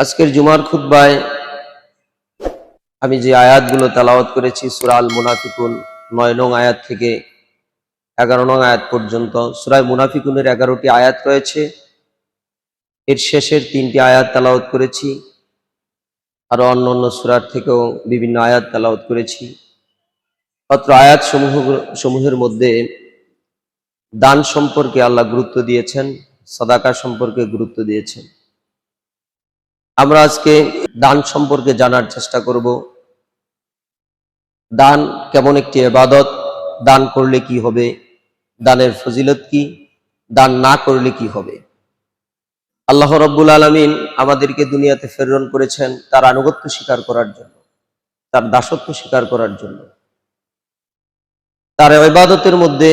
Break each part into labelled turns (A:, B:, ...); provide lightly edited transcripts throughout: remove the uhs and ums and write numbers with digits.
A: আজকের জুমার খুতবায় আমি যে আয়াতগুলো তেলাওয়াত করেছি সূরা আল মুনাফিকুন 9 নং আয়াত থেকে 11 নং আয়াত পর্যন্ত। সূরা মুনাফিকুনের 11টি আয়াত রয়েছে, এর শেষের 3টি আয়াত তেলাওয়াত করেছি, আরো অন্যান্য সূরার থেকেও বিভিন্ন আয়াত তেলাওয়াত করেছি। অত্র আয়াত সমূহের মধ্যে দান সম্পর্কে আল্লাহ গুরুত্ব দিয়েছেন, সাদাকা সম্পর্কে গুরুত্ব দিয়েছেন। আমরা আজকে দান সম্পর্কে জানার চেষ্টা করব। দান কেমন একটি ইবাদত, দান করলে কি হবে, দানের ফজিলত কি, দান না করলে কি হবে। আল্লাহ রাব্বুল আলামিন আমাদেরকে দুনিয়াতে প্রেরণ করেছেন তার আনুগত্য স্বীকার করার জন্য, তার দাসত্ব স্বীকার করার জন্য। তার ইবাদতের মধ্যে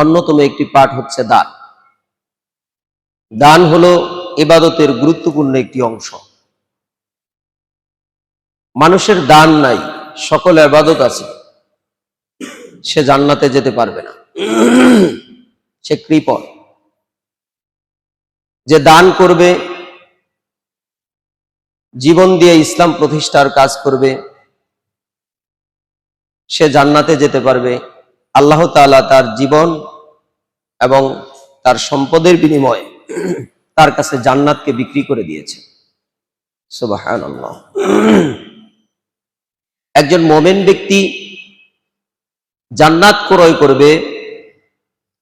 A: অন্যতম একটি পাঠ হচ্ছে দান। দান হলো ইবাদতের গুরুত্বপূর্ণ একটি অংশ। মানুষের দান নাই, সকল ইবাদত আছে, সে জান্নাতে যেতে পারবে না, সে কৃপণ। যে দান করবে, জীবন দিয়ে ইসলাম প্রতিষ্ঠার কাজ করবে, সে জান্নাতে যেতে পারবে। আল্লাহ তাআলা তার জীবন এবং তার সম্পদের বিনিময়ে তার কাছে জান্নাতকে বিক্রি করে দিয়েছে। সুবহানাল্লাহ। একজন মুমিন ব্যক্তি জান্নাত ক্রয় করবে,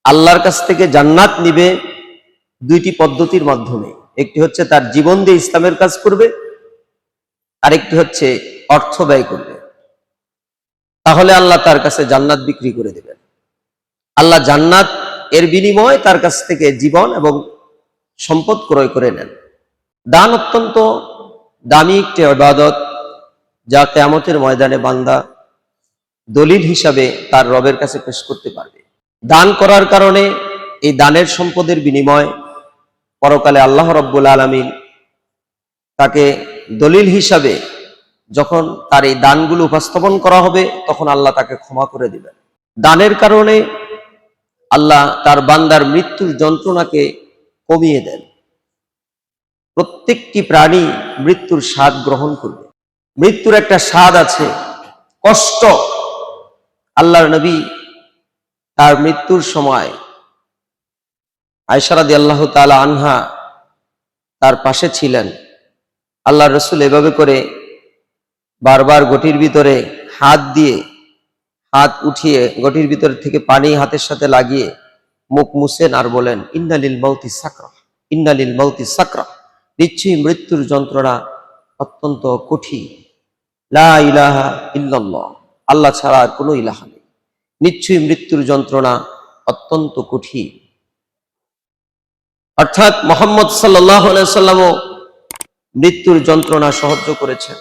A: আল্লাহর কাছ থেকে জান্নাত নিবে দুইটি পদ্ধতির মাধ্যমে। একটি হচ্ছে তার জীবন দিয়ে ইসলামের কাজ করবে, আরেকটি হচ্ছে অর্থ ব্যয় করবে। তাহলে আল্লাহ তার কাছে জান্নাত বিক্রি করে দেবেন। আল্লাহ জান্নাত এর বিনিময়ে তার কাছ থেকে জীবন এবং সম্পদ ক্রয় করে নেন। দান অত্যন্ত দামি একটি ইবাদত, যা কিয়ামতের ময়দানে বান্দা দলিল হিসাবে তার রবের কাছে পেশ করতে পারবে। দান করার কারণে, এই দানের সম্পদের বিনিময় পরকালে আল্লাহ রাব্বুল আলামিন তাকে দলিল হিসাবে যখন তার এই দানগুলো উপস্থাপন করা হবে, তখন আল্লাহ তাকে ক্ষমা করে দিবেন। দানের কারণে আল্লাহ তার বান্দার মৃত্যুর যন্ত্রণাকে কমিয়ে দেন। প্রত্যেকটি প্রাণী মৃত্যুর স্বাদ গ্রহণ করবে। মৃত্যুর একটা স্বাদ আছে, কষ্ট। আল্লাহর নবী তার মৃত্যুর সময় আয়েশা রাদিয়াল্লাহু তাআলা আনহা তার পাশে ছিলেন। আল্লাহর রাসূল এভাবে করে বারবার গটির ভিতরে হাত উঠিয়ে গটির ভিতর থেকে পানি হাতের সাথে লাগিয়ে মুখ মুছেন আর বলেন, ইন্নালিল মাউতি সাকরা, ইন্নালিল মাউতি সাকরা, নিশ্চয়ই মৃত্যুর যন্ত্রণা অত্যন্ত কঠিন। লা ইলাহা ইল্লাল্লাহ, আল্লাহ ছাড়া আর কোনো ইলাহা নেই। নিশ্চয়ই মৃত্যুর যন্ত্রণা অত্যন্ত কঠিন। অর্থাৎ মুহাম্মদ সাল্লাল্লাহু আলাইহি ওয়াসাল্লামও মৃত্যুর যন্ত্রণা সহ্য করেছেন।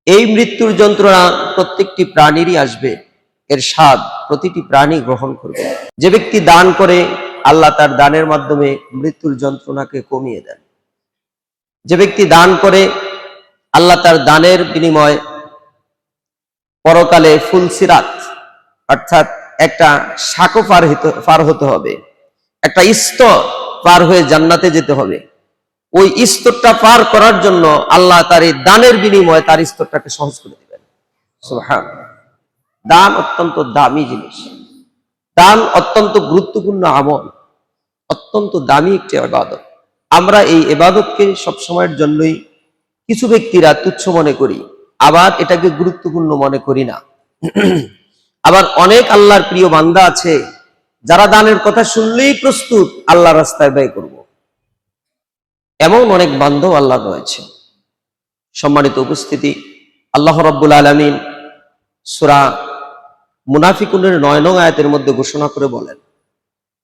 A: এই মৃত্যুর যন্ত্রণা প্রত্যেকটি প্রাণীরই আসবে, এর স্বাদ প্রতিটি প্রাণী গ্রহণ করবে। যে ব্যক্তি দান করে, আল্লাহ তার দানের মাধ্যমে মৃত্যুর যন্ত্রণাকে কমিয়ে দেন। যে ব্যক্তি দান করে, আল্লাহ তার দানের বিনিময়ে পরকালে ফুলসিরাত, অর্থাৎ একটা সাঁকো পার হতে হবে, একটা স্তর পার হয়ে জান্নাতে যেতে হবে। ওই স্তরটা পার করার জন্য আল্লাহ তার এই দানের বিনিময়ে তার স্তরটাকে সহজ করে দিবেন। সুবহানাল্লাহ। দান অত্যন্ত দামি জিনিস, দান অত্যন্ত গুরুত্বপূর্ণ আমল, অত্যন্ত দামি একটি ইবাদত। আমরা এই ইবাদতকে সবসময়ের জন্যই কিছু ব্যক্তিরা তুচ্ছ মনে করি, আবার এটাকে গুরুত্বপূর্ণ মনে করি না। আবার অনেক আল্লাহর প্রিয় বান্দা আছে যারা দানের কথা শুনলেই প্রস্তুত আল্লাহর রাস্তায় ব্যয় করব। এমন অনেক বান্দাও আল্লাহ রয়েছে। সম্মানিত উপস্থিতি, আল্লাহ রাব্বুল আলামিন সূরা মুনাফিকুনের 9 নং আয়াতের মধ্যে ঘোষণা করে বলেন,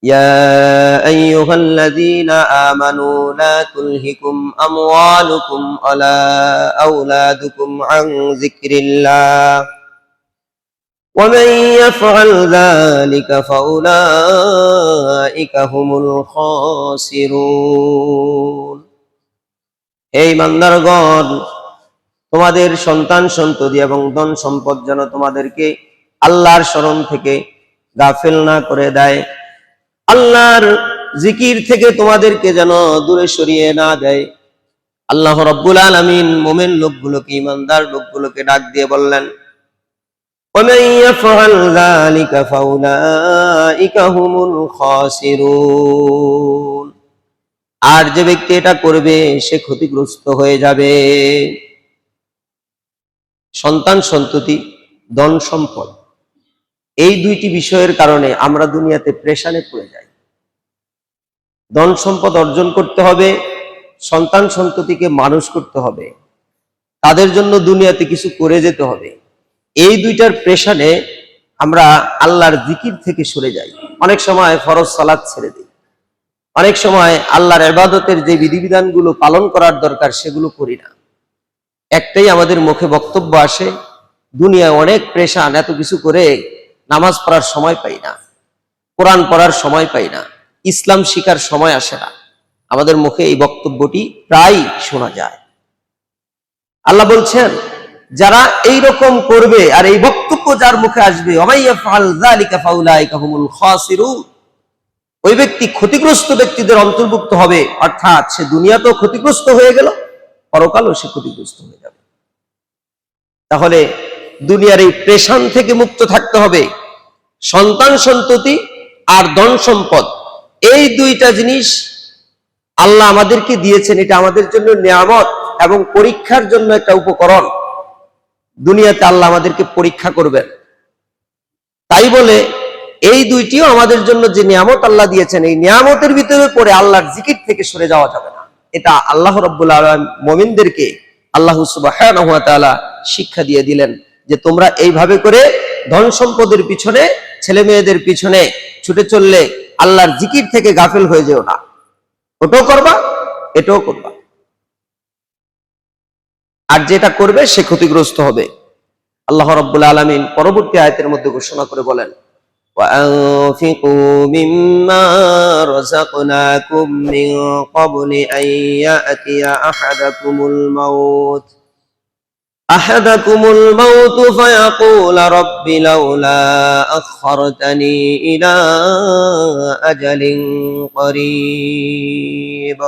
A: ইয়া আইয়ুহাল্লাযীনা আমানু লা তুলহিকুম আমওয়ালুকুম ওয়ালা আওলাদুকুম আন যিকরিল্লাহ ওয়া মান ইয়াফআল যালিকা ফাউলাইকা হুমুল খাসিরুন। এই ইমানদারগণ, তোমাদের সন্তান সন্ততি এবং ধন সম্পদ যেন তোমাদেরকে আল্লাহর স্মরণ থেকে গাফিল না করে দেয়। আল্লাহর জিকির থেকে তোমাদেরকে যেন দূরে সরিয়ে না দেয়। আল্লাহ রাব্বুল আলামিন মুমিন লোকগুলোকে, ঈমানদার লোকগুলোকে ডাক দিয়ে বললেন, وَمَن يَفْعَلْ ذَلِكَ فَأُولَئِكَ هُمُ الْخَاسِرُونَ। আর যে ব্যক্তি এটা করবে সে ক্ষতিগ্রস্ত হয়ে যাবে। সন্তান সন্ততি, ধন সম্পদ, এই দুইটি বিষয়ের কারণে আমরা দুনিয়াতে প্রেশানে পড়ে যাই। ধন সম্পদ অর্জন করতে হবে, সন্তান সন্ততিকে মানুষ করতে হবে, তাদের জন্য দুনিয়াতে কিছু করে যেতে হবে। এই দুইটার প্রেশানে আমরা আল্লাহর জিকির থেকে সরে যাই। অনেক সময় ফরজ সালাত ছেড়ে দিই, অনেক সময় আল্লাহর ইবাদতের যে বিধিবিধানগুলো পালন করার দরকার সেগুলো করি না। একটাই আমাদের মুখে বক্তব্য আসে, দুনিয়ায় অনেক প্রেশান, এত কিছু করে নামাজ পড়ার সময় পাই না, কোরআন পড়ার সময় পাই না, ইসলাম শিখার সময় আসে না। আমাদের মুখে এই বক্তব্যটি প্রায় শোনা যায়। আল্লাহ বলছেন, যারা এই রকম করবে আর এই বক্তব্য যার মুখে আসবে, ওই ব্যক্তি ক্ষতিগ্রস্ত ব্যক্তিদের অন্তর্ভুক্ত হবে। অর্থাৎ সে দুনিয়াতেও ক্ষতিগ্রস্ত হয়ে গেল, পরকালও সে ক্ষতিগ্রস্ত হয়ে যাবে। তাহলে দুনিয়ার এই প্রেশান থেকে মুক্ত থাকতে হবে। সন্তান সন্ততি আর ধন সম্পদ, এই দুইটা জিনিস আল্লাহ আমাদেরকে দিয়েছেন, এটা আমাদের জন্য নিয়ামত এবং পরীক্ষার জন্য একটা উপকরণ। দুনিয়াতে আল্লাহ আমাদেরকে পরীক্ষা করবেন, তাই বলে এই দুইটিও আমাদের জন্য যে নিয়ামত আল্লাহ দিয়েছেন, এই নিয়ামতের ভিতরে পড়ে আল্লাহর জিকির থেকে সরে যাওয়া যাবে না। এটা আল্লাহ রাব্বুল আলামিন মুমিনদেরকে আল্লাহ সুবহানাহু ওয়া তাআলা শিক্ষা দিয়ে দিলেন যে তোমরা এইভাবে করে ধন সম্পদের পিছনে, ছেলে মেয়েদের পিছনে ছুটে চললে আল্লাহর জিকির থেকে গাফেল হয়ে যেও না। ওটাও করবা, এটাও করবা, আর যেটা করবে সে ক্ষতিগ্রস্ত হবে। আল্লাহ রাব্বুল আলামিন পরবর্তী আয়াতের মধ্যে ঘোষণা করে বলেন, وَأَنفِقُوا مِمَّا رَزَقْنَاكُم مِّن قَبْلِ أَن يَأْتِيَ أَحَدَكُمُ الْمَوْتُ فَيَقُولَ رَبِّ لَوْلَا أَخَّرْتَنِي إِلَى أَجَلٍ قَرِيبٍ।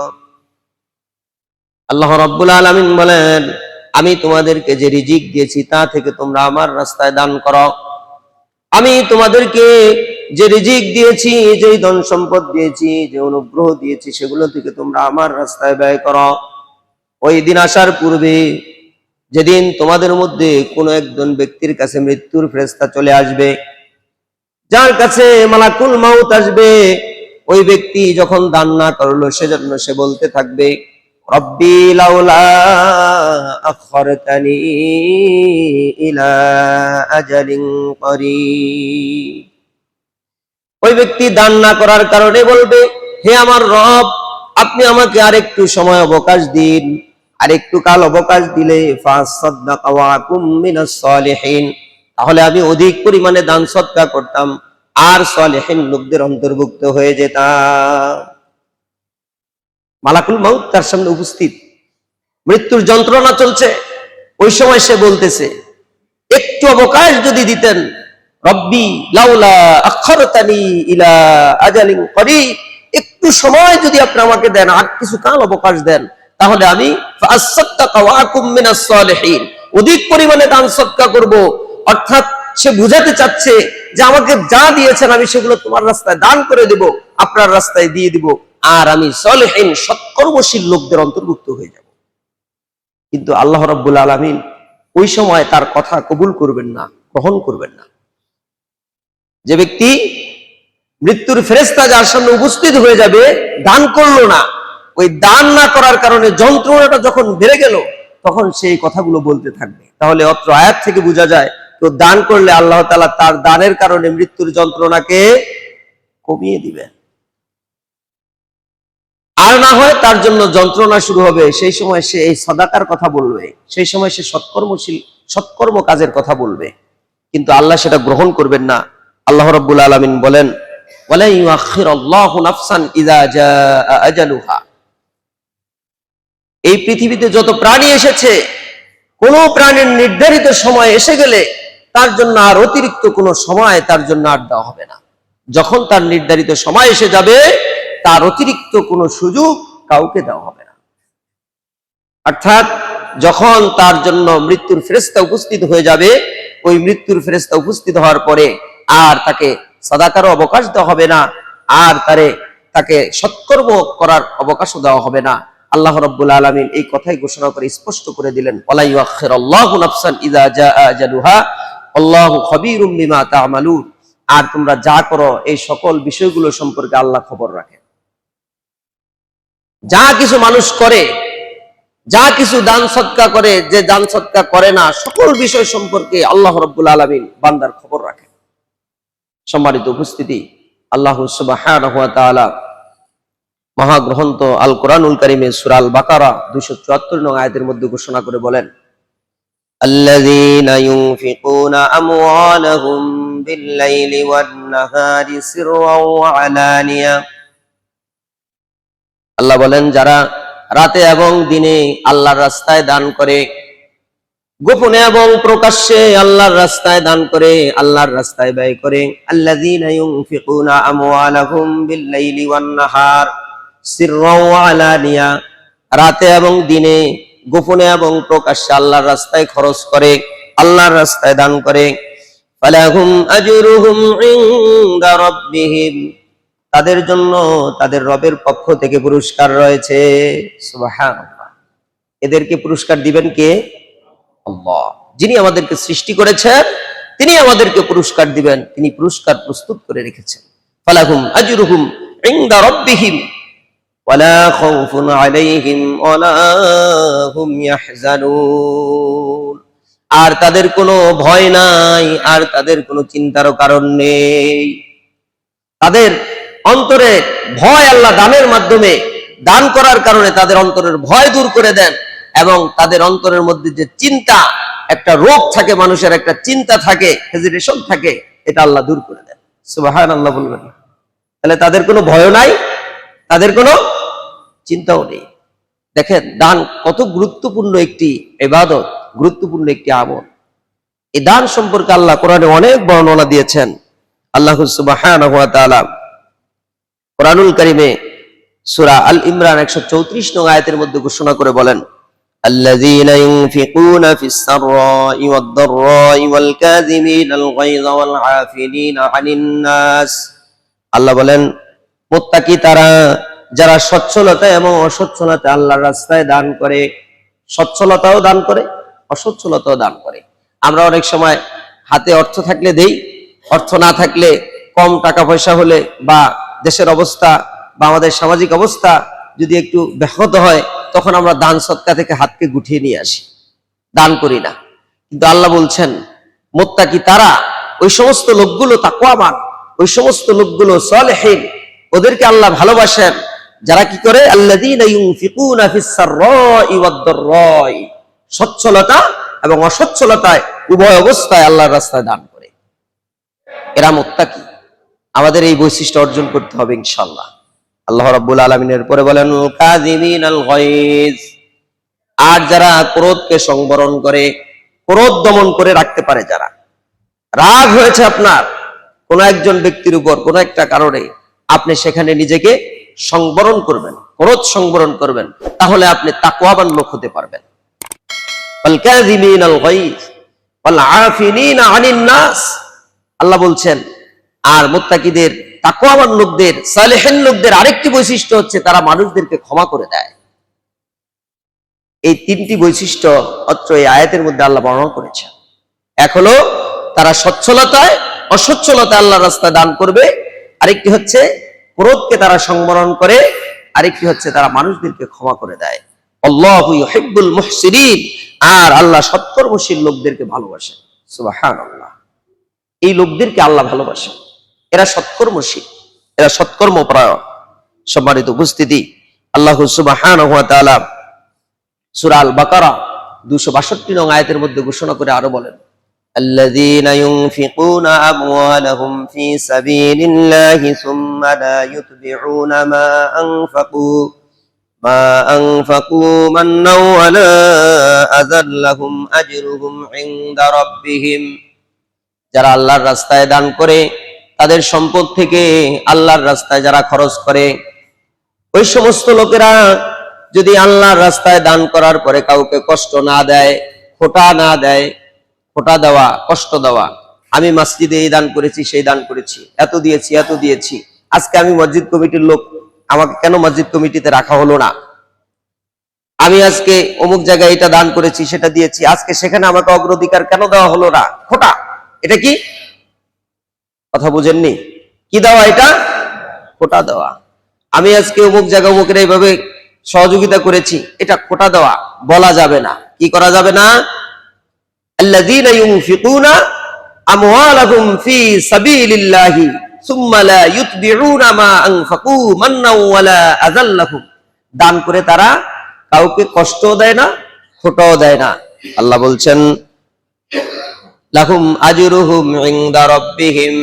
A: আল্লাহ রাব্বুল আলামিন বলেন, আমি তোমাদেরকে যে রিজিক দিয়েছি তা থেকে তোমরা আমার রাস্তায় দান করো। আমি তোমাদেরকে যে রিজিক দিয়েছি, যে ধন সম্পদ দিয়েছি, যে অনুগ্রহ দিয়েছি, সেগুলো থেকে তোমরা আমার রাস্তায় ব্যয় করো। ওই দিন আসার পূর্বে, যেদিন তোমাদের মধ্যে কোনো একজন ব্যক্তির কাছে মৃত্যুর ফেরেশতা চলে আসবে, যার কাছে মালাকুল মাউত আসবে, ওই ব্যক্তি যখন দান না করলো সেজন্য সে বলতে থাকবে, রব্বি লাউলা আখরতানি ইলা আজালিন করিব। ওই ব্যক্তি দান না করার কারণে বলবে, হে আমার রব, আপনি আমাকে আরেকটু সময় অবকাশ দিন, আরেকটু কাল অবকাশ দিলে ফাসাদদাকা ওয়া আকুম মিনাস সালিহিন, তাহলে আমি অধিক পরিমাণে দান সদকা করতাম আর সালিহিন লোকদের অন্তর্ভুক্ত হয়ে যেতাম। মালাকুল মাউত তার সামনে উপস্থিত, মৃত্যুর যন্ত্রণা চলছে। ওই সময় সে বলতেছে, একটু অবকাশ যদি দিতেন, রব্বি লাউলা আখরতানি ইলা আজালিন করিব, একটু সময় যদি আপনি আমাকে দেন, আর কিছু কাল অবকাশ দেন, তাহলে আমি ফাসাদদাকা ওয়া আকুম মিনাস সালিহিন, অধিক পরিমাণে দান সদকা করব। অর্থাৎ সে বুঝাতে চাচ্ছে যে আমাকে যা দিয়েছেন আমি সেগুলো তোমার রাস্তায় দান করে দেব, আপনার রাস্তায় দিয়ে দিব, আর আমি সালেহিন সৎকর্মশীল লোকদের অন্তর্ভুক্ত হয়ে যাব। কিন্তু আল্লাহ রাব্বুল আলামিন ওই সময় তার কথা কবুল করবেন না, গ্রহণ করবেন না। যে ব্যক্তি মৃত্যুর ফেরেশতা যার সামনে উপস্থিত হয়ে যাবে, দান করলো না, ওই দান না করার কারণে যন্ত্রণাটা যখন বেড়ে গেল, তখন সেই কথাগুলো বলতে থাকবে। তাহলে অত্র আয়াত থেকে বোঝা যায়, তো দান করলে আল্লাহ তাআলা তার দানের কারণে মৃত্যুর যন্ত্রণাকে কমিয়ে দিবেন, আর না হয় তার জন্য যন্ত্রণা শুরু হবে। সেই সময় সে এই সাদাকার কথা বলবে, সেই সময় সে সৎকর্ম কাজের কথা বলবে, কিন্তু আল্লাহ সেটা গ্রহণ করবেন না। আল্লাহ রাব্বুল আলামিন বলেন, ওয়ালা ইউআখিরুল্লাহু নাফসান ইযা জাআ আজালুহা। এই পৃথিবীতে যত প্রাণী এসেছে, কোন প্রাণীর নির্ধারিত সময় এসে গেলে তার জন্য আর অতিরিক্ত কোনো সময় তার জন্য আর দেওয়া হবে না। যখন তার নির্ধারিত সময় এসে যাবে, তার অতিরিক্ত কোনো সুযোগ কাউকে দেওয়া হবে না। অর্থাৎ যখন তার জন্য মৃত্যুর ফেরেশতা উপস্থিত হয়ে যাবে, ওই মৃত্যুর ফেরেশতা উপস্থিত হওয়ার পরে আর তাকে সাদাকারও অবকাশ দেওয়া হবে না, আর তাকে সৎকর্ম করার অবকাশও দেওয়া হবে না। আল্লাহ রাব্বুল আলামিন এই কথাই ঘোষণা করে স্পষ্ট করে দিলেন, ওয়ালা ইউআখিরুল্লাহু নাফসান ইযা জাআ আজালুহা আল্লাহু খাবীরুম বিমা তা'মালুন। আর তোমরা যা করো এই সকল বিষয়গুলো সম্পর্কে আল্লাহ খবর রাখেন। যা কিছু মানুষ করে, যা কিছু দান সদকা করে, যে দান সদকা করে না, সকল বিষয় সম্পর্কে আল্লাহ রাব্বুল আলামিন বান্দার খবর রাখেন। সম্মানিত উপস্থিতি, আল্লাহ সুবহানাহু ওয়া তাআলা মহাগ্রন্থ আল কোরআনুল কারীমে সূরা আল বাকারা 274 নং আয়াতের মধ্যে ঘোষণা করে বলেন, আল্লাযীনা ইউনফিকুনা আমওয়ালাহুম বিল-লাইলি ওয়ান-নাহারি সিররাও ওয়া আলানিয়া। আল্লাহ বলেন, যারা রাতে এবং দিনে আল্লাহর রাস্তায় দান করে, গোপনে এবং প্রকাশ্যে আল্লাহর রাস্তায় দান করে, আল্লাহর রাস্তায় ব্যয় করে। আল্লাযীনা ইউনফিকুনা আমওয়ালাহুম বিল-লাইলি ওয়ান-নাহার সিররাও ওয়া আলানিয়া, রাতে এবং দিনে গোপনে এবং প্রকাশ্যে আল্লাহর রাস্তায় খরচ করে, আল্লাহর রাস্তায় দান করে। ফালাহুম আজরুহুম ইনদা রাব্বিহিম, তাদের জন্য তাদের রবের পক্ষ থেকে পুরস্কার রয়েছে। সুবহানাল্লাহ। এদেরকে পুরস্কার দিবেন কে? আল্লাহ। যিনি আমাদেরকে সৃষ্টি করেছেন তিনি আমাদেরকে পুরস্কার দিবেন, তিনি পুরস্কার প্রস্তুত করে রেখেছেন। ফালাহুম আজরুহুম ইনদা রাব্বিহিম ওয়ালা খাউফুন আলাইহিম ওয়ালা হুম ইয়াহজানুন। আর তাদের কোনো ভয় নাই, আর তাদের কোনো চিন্তারও কারণ নেই। তাদের অন্তরে ভয় আল্লাহ দানের মাধ্যমে, দান করার কারণে তাদের অন্তরের ভয় দূর করে দেন, এবং তাদের অন্তরের মধ্যে যে চিন্তা, একটা রোগ থাকে, মানুষের একটা চিন্তা থাকে, হেজিটেশন থাকে, এটা আল্লাহ দূর করে দেন। সুবহানাল্লাহ বলবেন। তাহলে তাদের কোনো ভয় নাই, তাদের কোনো চিন্তাও নেই। দেখেন দান কত গুরুত্বপূর্ণ একটি ইবাদত, গুরুত্বপূর্ণ একটি আমল। এই দান সম্পর্কে আল্লাহ কোরআনে অনেক বর্ণনা দিয়েছেন। আল্লাহ সুবহানাহু ওয়া তাআলা কোরআনুল কারীমে সূরা আল ইমরান 134 নং আয়াতের মধ্যে ঘোষণা করে বলেন, আল্লাযীনা ইউনফিকুনা ফিস সাররাই ওয়াদ দাররাই ওয়াল কাযিমিনাল গায়যা ওয়াল আফিনিনা আনিন নাস। আল্লাহ বলেন, মুত্তাকি তারা যারা সচ্ছলতা এবং অসচ্ছলতা আল্লাহর রাস্তায় দান করে, সচ্ছলতাও দান করে, অসচ্ছলতাও দান করে। আমরা অনেক সময় হাতে অর্থ থাকলে দেই, অর্থ না থাকলে, কম টাকা পয়সা হলে, বা দেশের অবস্থা বা আমাদের সামাজিক অবস্থা যদি একটু ব্যাহত হয়, তখন আমরা দান সদকা থেকে হাতকে গুটিয়ে নিয়ে আসি, দান করি না। কিন্তু আল্লাহ বলছেন, মুত্তাকি তারা, ওই সমস্ত লোকগুলো তাকওয়াবান, ওই সমস্ত লোকগুলো সালেহিন, ওদেরকে আল্লাহ ভালোবাসেন যারা কি করে, আল্লাযীনা ইউনফিকুনা ফিস সাররাই ওয়াদ দাররাই, সচ্ছলতা এবং অসচ্ছলতায় উভয় অবস্থায় আল্লাহর রাস্তায় দান করে। এরা মুত্তাকি। আমাদের এই বৈশিষ্ট্য অর্জন করতে হবে ইনশাআল্লাহ। আল্লাহ রাব্বুল আলামিনের পরে বলেন, কাযিমিনাল গায়জ, আর যারা ক্রোধকে সংবরণ করে, ক্রোধ দমন করে রাখতে পারে, যারা রাগ হয়েছে আপনার কোন একজন ব্যক্তির উপর কোন একটা কারণে, আপনি সেখানে নিজেকে সংবরণ করবেন, ক্রোধ সংবরণ করবেন, তাহলে আপনি তাকওয়াবান লোক হতে পারবেন। ওয়াল কাযিমিনাল গায়জ ওয়াল আফিনিনা আনিন নাস। আল্লাহ বলছেন, আর মুত্তাকিদের, তাকওয়াবান লোকদের, সালেহিন লোকদের আরেকটি বৈশিষ্ট্য হচ্ছে তারা মানুষদেরকে ক্ষমা করে দেয়। এই তিনটি বৈশিষ্ট্য অত্র এই আয়াতের মধ্যে আল্লাহ বর্ণনা করেছেন। এক হলো তারা সচ্ছলতায় অসচ্ছলতায় আল্লাহর রাস্তায় দান করবে, আরেকটি হচ্ছে ক্রোধকে তারা সংবরণ করে, আরেকটি হচ্ছে তারা মানুষদেরকে ক্ষমা করে দেয়। আল্লাহু ইউহিব্বুল মুহসিনিন, আর আল্লাহ সৎকর্মশীল লোকদেরকে ভালোবাসেন। সুবহানাল্লাহ। এই লোকদেরকে আল্লাহ ভালোবাসেন, এরা সৎকর্মশীল, এরা সৎকর্মপরায়ণ। সম্মানিত উপস্থিতি, আল্লাহ সুবহানাহু ওয়া তাআলা সূরা আল বাকারা 262 নং আয়াতের মধ্যে ঘোষণা করে আরো বলেন, আল্লাযীনা ইউনফিকুনা আমওয়ালাহুম ফি সাবিলিল্লাহি সুম্মা লা ইউতবিউনা মা আনফাকু মান্নাও ওয়ালা আযাল লাহুম আজরুহুম ইনদা রাব্বিহিম। যারা আল্লাহর রাস্তায় দান করে, তাদের সম্পদ থেকে আল্লাহর রাস্তায় যারা খরচ করে, ওই সমস্ত লোকেরা যদি আল্লাহর রাস্তায় দান করার পরে কাউকে কষ্ট না দেয়, খোটা না দেয়, খোটা দেওয়া, কষ্ট দেওয়া, আমি মসজিদে এই দান করেছি, সেই দান করেছি, এত দিয়েছি, এত দিয়েছি, আজকে আমি মসজিদ কমিটির লোক, আমাকে কেন মসজিদ কমিটিতে রাখা হলো না, আমি আজকে অমুক জায়গায় এটা দান করেছি, সেটা দিয়েছি, আজকে সেখানে আমাকে অগ্রাধিকার কেন দেওয়া হলো না, খোটা। এটা কি কথা বুঝেননি? কি দেওয়া? এটা খোটা দেওয়া। আমি আজকে অমুক জায়গা অমুকের এইভাবে সহযোগিতা করেছি, এটা খোটা দেওয়া, বলা যাবে না। কি করা যাবে না? আল্লাযীনা ইউনফিকুনা আমওয়ালাহুম ফি সাবিলিল্লাহি সুম্মা লা ইউতবিউনা মা আনফাকু মান্নাও ওয়ালা আযাল্লাহুম। দান করে তারা কাউকে কষ্টও দেয় না, খোটাও দেয় না। আল্লাহ বলছেন লাহুম আজরুহুম ইনদা রাব্বিহিম,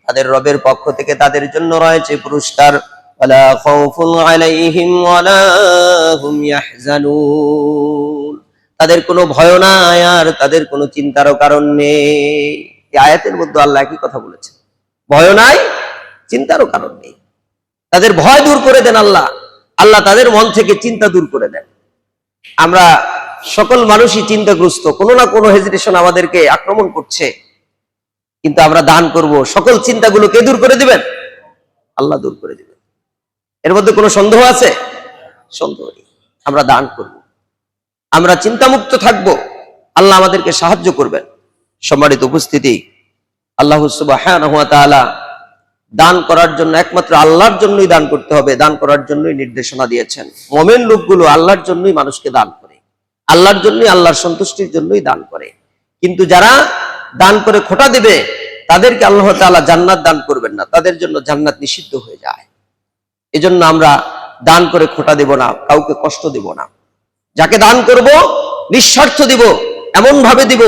A: তাদের রবের পক্ষ থেকে তাদের জন্য রয়েছে পুরস্কার। ওয়ালা খাউফুন আলাইহিম ওয়ালা হুম ইয়াহজানুন, তাদের কোনো ভয় নাই আর তাদের কোনো চিন্তারও কারণ নেই। এই আয়াতের মধ্যে আল্লাহ কি কথা বলেছেন? ভয় নাই, চিন্তারও কারণ নেই। তাদের ভয় দূর করে দেন আল্লাহ, আল্লাহ তাদের মন থেকে চিন্তা দূর করে দেন। আমরা সকল মানুষই চিন্তাগ্রস্ত, কোনো না কোনো হেজিটেশন আমাদেরকে আক্রমণ করছে, কিন্তু আমরা দান করব, সকল চিন্তাগুলো কে দূর করে দিবেন? আল্লাহ দূর করে দিবেন। এর মধ্যে কোনো সন্দেহ আছে? সন্দেহ নেই। আমরা দান করব, আমরা চিন্তামুক্ত থাকব, আল্লাহ আমাদেরকে সাহায্য করবেন। সম্মানিত উপস্থিতি, আল্লাহ সুবহানাহু ওয়া তাআলা দান করার জন্য একমাত্র আল্লাহর জন্যই দান করতে হবে, দান করার জন্যই নির্দেশনা দিয়েছেন। মুমিন লোকগুলো আল্লাহর জন্যই মানুষকে দান করে, আল্লাহর জন্যই, আল্লাহর সন্তুষ্টির জন্যই দান করে। কিন্তু যারা দান করে খোটা দিবে, তাদেরকে আল্লাহ তাআলা জান্নাত দান করবেন না, তাদের জন্য জান্নাত নিষিদ্ধ হয়ে যায়। এজন্য আমরা দান করে খোটা দেব না, কাউকে কষ্ট দেব না। যাকে দান করব নিঃস্বার্থ দিব, এমন ভাবে দিব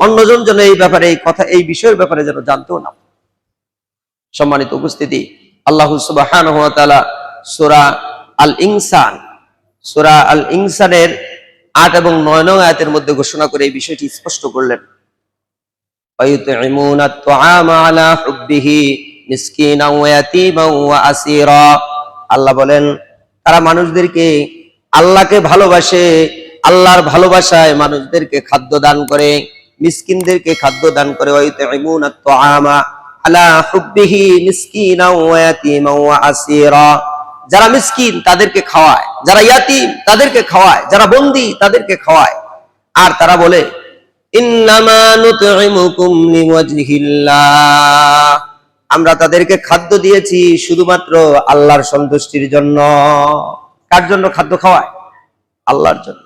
A: অন্যজন যেন এই ব্যাপারে, এই কথা, এই বিষয়ের ব্যাপারে যেন জানতেও না। সম্মানিত উপস্থিতি, আল্লাহ সুবহানাহু ওয়া তাআলা সূরা আল ইনসান, সূরা আল ইনসানের ৮ এবং ৯ নং আয়াতের মধ্যে ঘোষণা করে এই বিষয়টি স্পষ্ট করলেন। ওয়ায়ুতঈমুনা আত-তুআমা আলা হুব্বিহি মিসকিনাও ওয়া ইয়াতীমান ওয়া আসীরা। আল্লাহ বলেন তারা মানুষদেরকে, আল্লাহকে ভালোবাসে, আল্লাহর ভালোবাসায় মানুষদেরকে খাদ্য দান করে, মিসকিনদেরকে খাদ্য দান করে। ওয়ায়ুতঈমুনা আত-তুআমা আলা হুব্বিহি মিসকিনাও ওয়া ইয়াতীমান ওয়া আসীরা। যারা মিসকিন তাদেরকে খাওয়ায়, যারা ইয়াতীম তাদেরকে খাওয়ায়, যারা বন্দী তাদেরকে খাওয়ায়। আর তারা বলে ইন্নামা নুতঈমুকুম লিওয়াজহিল্লাহ, আমরা তাদেরকে খাদ্য দিয়েছি শুধুমাত্র আল্লাহর সন্তুষ্টির জন্য। কার জন্য খাদ্য খাওয়ায়? আল্লাহর জন্য।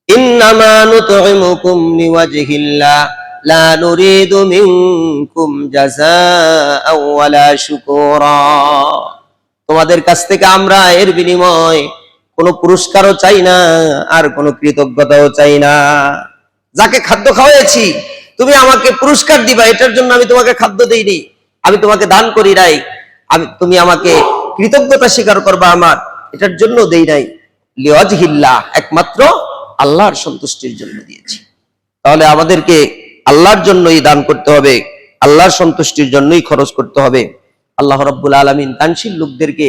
A: ইন্নামা নুতঈমুকুম লিওয়াজহিল্লাহ লা নুরিদু মিনকুম জাযাআও ওয়ালা শুকুরা, তোমাদের কাছ থেকে আমরা এর বিনিময় কোনো পুরস্কারও চাই না আর কোনো কৃতজ্ঞতাও চাই না। যাকে খাদ্য খাওয়াইছি তুমি আমাকে পুরস্কার দিবা, এটার জন্য আমি তোমাকে খাদ্য দেইনি, আমি তোমাকে দান করি নাই, তুমি আমাকে কৃতজ্ঞতা স্বীকার করবা আমার, এটার জন্য দেই নাই। লিওয়াজহিল্লাহ, একমাত্র আল্লাহর সন্তুষ্টির জন্য দিয়েছি। তাহলে আমাদেরকে আল্লাহর জন্যই দান করতে হবে, আল্লাহর সন্তুষ্টির জন্যই খরচ করতে হবে। আল্লাহ রাব্বুল আলামিন দানশীল লোকদেরকে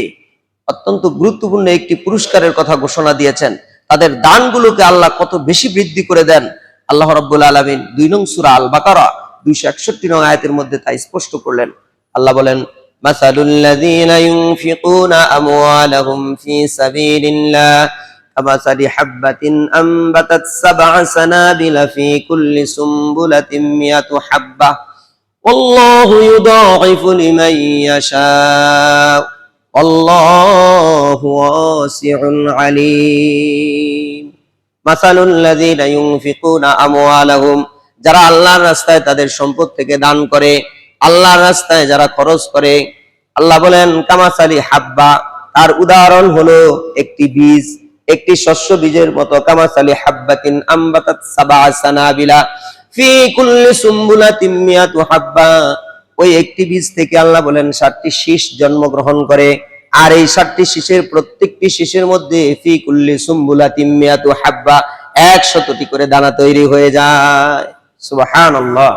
A: অত্যন্ত গুরুত্বপূর্ণ একটি পুরস্কারের কথা ঘোষণা দিয়েছেন। তাদের দানগুলোকে আল্লাহ কত বেশি বৃদ্ধি করে দেন। আল্লাহ রাব্বুল আলামিন ২ নং সূরা আল বাকারা ২৬১ নং আয়াতের মধ্যে তা স্পষ্ট করলেন। আল্লাহ বলেন মাসালুল লাযীনা ইউনফিকুনা আমওয়ালাহুম ফি সাবিলিল্লাহ কামাসালি হাববাতিন আমবাতাত সাবআ সানাবিলা ফি কুল্লি সুমবুলাতিন মিয়াতু হাব্বাহ ওয়াল্লাহু ইউদাঈফু লিমান ইয়াশা আল্লাহু ওয়াসিউন আলীম। মাসালুল লাযীনা ইউনফিকুনা আমওয়ালাহুম, যারা আল্লাহর রাস্তায় তাদের সম্পদ থেকে দান করে, আল্লাহর রাস্তায় যারা খরচ করে, আল্লাহ বলেন কামাসালি হাব্বা, তার উদাহরণ হলো একটি বীজ, একটি শস্য বীজের মতো। কামাসালি হাব্বাতিন আমবাতাত সাবআ সানাবিলা ফি কুল্লি সুমবুলাতিন মিয়াতু হাব্বা, ওই একটি বীজ থেকে আল্লাহ বলেন ৭টি শীষ জন্মগ্রহণ করে, আর এই ৭টি শীষের প্রত্যেকটি শীষের মধ্যে ফি কুল্লি সুমবুলাতিন মিয়াতু হাব্বা, ১০০টি করে দানা তৈরি হয়ে যায়। সুবহানাল্লাহ।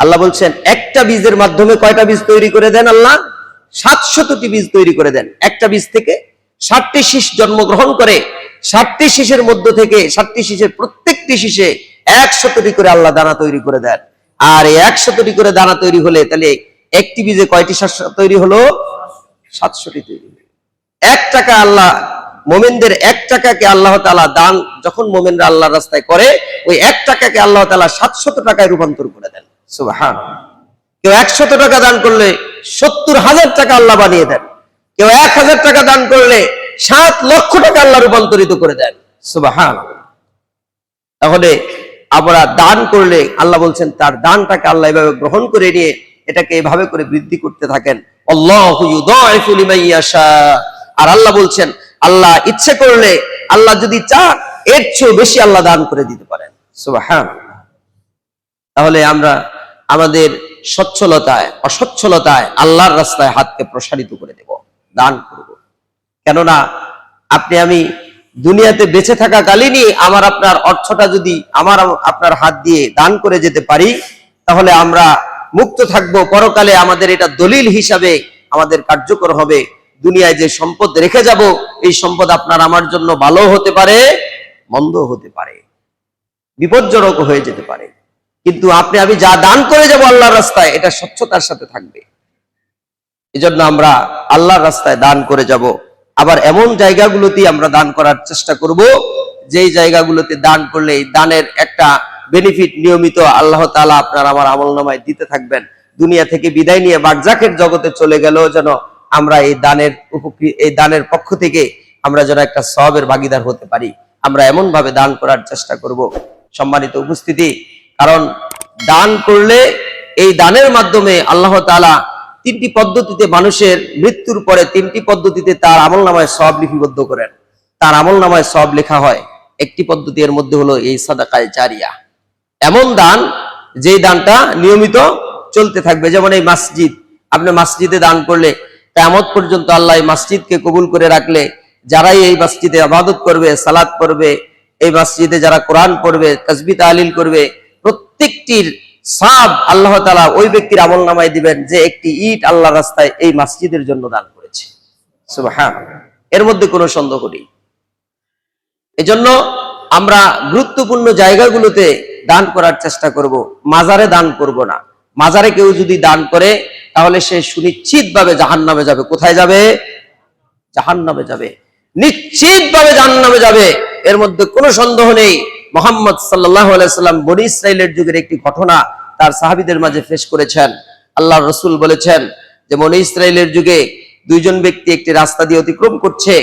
A: আল্লাহ বলছেন একটা বীজের মাধ্যমে কয়টা বীজ তৈরি করে দেন আল্লাহ? 700টি বীজ তৈরি করে দেন। একটা বীজ থেকে 60টি শীষ জন্মগ্রহণ করে, 60টি শীষের মধ্য থেকে 60টি শীষের প্রত্যেকটি শীষে 100টি করে আল্লাহ দানা তৈরি করে দেন। আর এই 100টি করে দানা তৈরি হলে তাহলে একটি বীজে কয়টি শস্য তৈরি হলো? 700টি তৈরি হলো। 1 টাকা আল্লাহ মোমেনদের 1 টাকাকে আল্লাহ তাআলা দান যখন মোমেনরা আল্লাহর রাস্তায় করে, ওই 1 টাকাকে আল্লাহ তাআলা 700 টাকায় রূপান্তর করে দেন। সুবহানাল্লাহ। কেউ 100 টাকা দান করলে 70,000 টাকা আল্লাহ বানিয়ে দেন। কেউ 1000 টাকা দান করলে 7 লক্ষ টাকা আল্লাহ রূপান্তরিত করে দেন। সুবহানাল্লাহ। তাহলে আমরা দান করলে আল্লাহ বলছেন তার দানটাকে আল্লাহ এভাবে গ্রহণ করে নিয়ে এটাকে এভাবে করে বৃদ্ধি করতে থাকেন। আল্লাহু ইউদাইফু লিমান ইয়াশা। আর আল্লাহ বলছেন আল্লাহ ইচ্ছে করলে, আল্লাহ যদি চান এর চেয়ে বেশি আল্লাহ দান করে দিতে পারেন। সুবহানাল্লাহ। তাহলে আমরা আমাদের সচ্ছলতায় অসচ্ছলতায় আল্লাহর রাস্তায় হাতকে প্রসারিত করে দেব, দান করব। কেননা আপনি আমি দুনিয়াতে বেঁচে থাকাকালীনই আমার আপনার অর্থটা যদি আমার আপনার হাত দিয়ে দান করে যেতে পারি, তাহলে আমরা মুক্ত থাকবো। পরকালে আমাদের এটা দলিল হিসাবে আমাদের কার্যকর হবে। দুনিয়ায় যে সম্পদ রেখে যাব, এই সম্পদ আপনার আমার জন্য ভালো হতে পারে, মন্দ হতে পারে, বিপজ্জনক হয়ে যেতে পারে। কিন্তু আপনি আমি যা দান করে যাব আল্লাহর রাস্তায়, এটা স্বচ্ছতার সাথে থাকবে। এজন্য আমরা আল্লাহর রাস্তায় দান করে যাব। আবার এমন জায়গাগুলোতে আমরা দান করার চেষ্টা করব, যেই জায়গাগুলোতে দান করলে এই দানের একটা বেনিফিট নিয়মিত আল্লাহ তাআলা আপনার আমার আমলনামায় দিতে থাকবেন। দুনিয়া থেকে বিদায় নিয়ে বারজাখের জগতে চলে গেলেও যেন আমরা এই দানের পক্ষ থেকে আমরা যেন একটা সওয়াবের ভাগীদার হতে পারি। আমরা এমন ভাবে দান করার চেষ্টা করব। সম্মানিত উপস্থিতি, কারণ দান করলে এই দানের মাধ্যমে আল্লাহ তাআলা 3টি পদ্ধতিতে মানুষের মৃত্যুর পরে 3টি পদ্ধতিতে তার আমলনামায় সওয়াব লিপিবদ্ধ করেন, তার আমলনামায় সওয়াব লেখা হয়। একটি পদ্ধতি এর মধ্যে হলো এই সাদাকায়ে জারিয়া, এমন দান যেই দানটা নিয়মিত চলতে থাকবে। যেমন এই মসজিদ, আপনি মসজিদে দান করলে কিয়ামত পর্যন্ত আল্লাহ এই মসজিদকে কবুল করে রাখলে, যারাই এই মসজিদে ইবাদত করবে, সালাত করবে, এই মসজিদে যারা কোরআন পড়বে, তাসবিহ তাহলিল করবে, প্রত্যেকটির সওয়াব আল্লাহ তাআলা ওই ব্যক্তির আমলনামায় দিবেন যে একটি ইট আল্লাহর রাস্তায় এই মসজিদের জন্য দান করেছে। সুবহানাল্লাহ। এর মধ্যে কোনো সন্দেহ নেই। এজন্য আমরা গুরুত্বপূর্ণ জায়গাগুলোতে দান করার চেষ্টা করব, মাজারে দান করব না। মাজারে কেউ যদি দান করে তাহলে সে সুনিশ্চিতভাবে জাহান্নামে যাবে। কোথায় যাবে? জাহান্নামে যাবে, নিশ্চিতভাবে জাহান্নামে যাবে। এর মধ্যে কোনো সন্দেহ নেই। মুহাম্মদ সাল্লাল্লাহু আলাইহি সাল্লাম বনী ইসরাইলের যুগের একটি ঘটনা তার সাহাবীদের মাঝে পেশ করেছেন। আল্লাহর রাসূল বলেছেন যে বনী ইসরাইলের যুগে 2 জন ব্যক্তি একটি রাস্তা দিয়ে অতিক্রম করছে,